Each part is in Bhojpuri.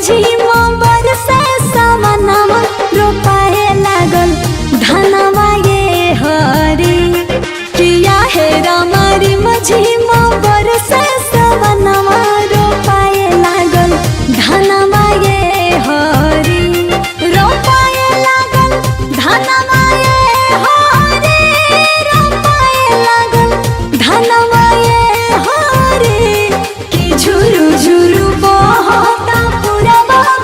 मझिमा बरसे सवनमा रोपाए लागल धनवा ये हरी किया हे रामारी मझिमा बरसे सवनमा रोपाए लागल धनवा ये हरी रोपाए लागल धनवा ये हरी रोपाए लागल धनवा ये हरी कि झुरु झुरु बहता पूरा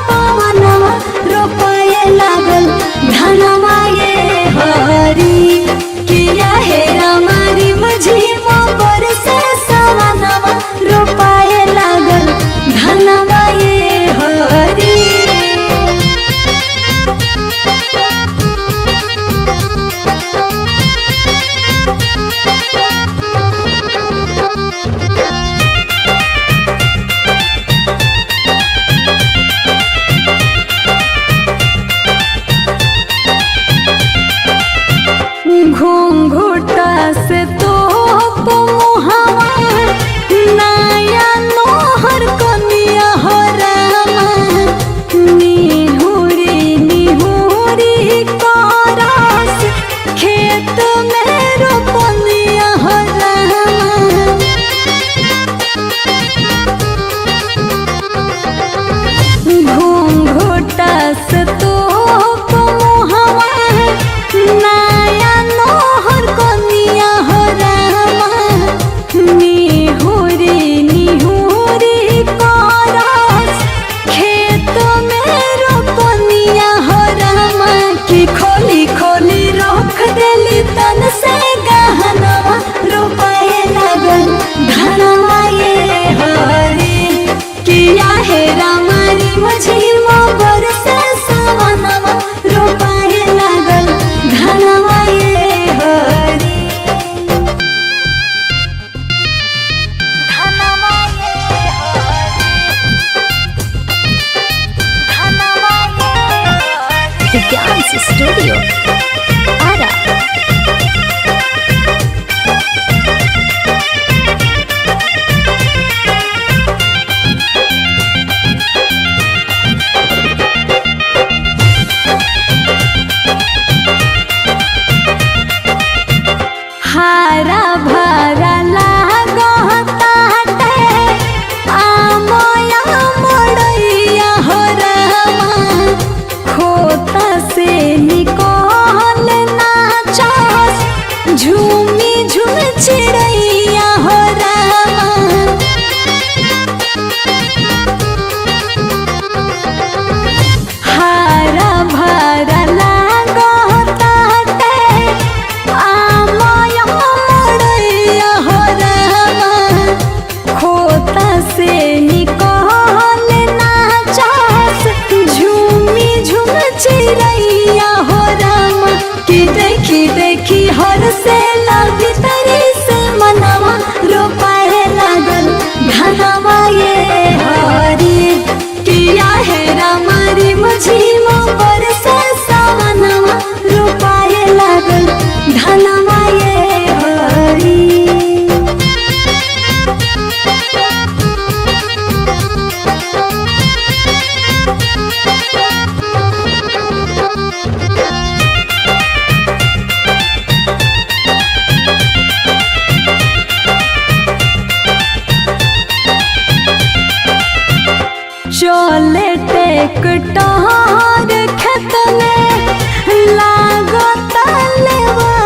पवनवा रोपाए लागल धनवा ये हरी किया हे रामारी मझिमा बरसे सवनमा रोपाए लागल धनवा ये हरी। घूंघूटा से तो मुहावा नया नोहर कनिया हो रामा निहुरी निहुरी करस खेत में रोपनिया हो रामा घूंघूटा से तो मुहावा नया नोहर कनिया हो रामा निहुरी निहुरी करस खेत में रोपनिया हो रामा कि खोली खोली रख देली तन से गहनवा रोपाए लागल धनवा ये हरी किया हे रामारी मझिमा बरसे सवनमा रोपाए लागल धनवा ये हरी धनवा ये हरी धनवा ये The Dance Studio. Ara. हारा भरा लागताटे आमया मोड़ैया हो रामा खोता से निकल नाचस झूमी झूम चिड़ैया हो रामा हारा भरा लागताटे आमया मोड़ैया हो रामा खोता से निकल नाचस झूमी झूम चिड़ैया हो रामा कि देखी देखी हर से लगी तरी से मनवा रोपाए लागल धनवा ये हरी किया हे रामारी मझिमा बरसे सवनमा रोपाए लागल धनवा ये हरी। चले ट्रैक्टर खेत में लागता लेवा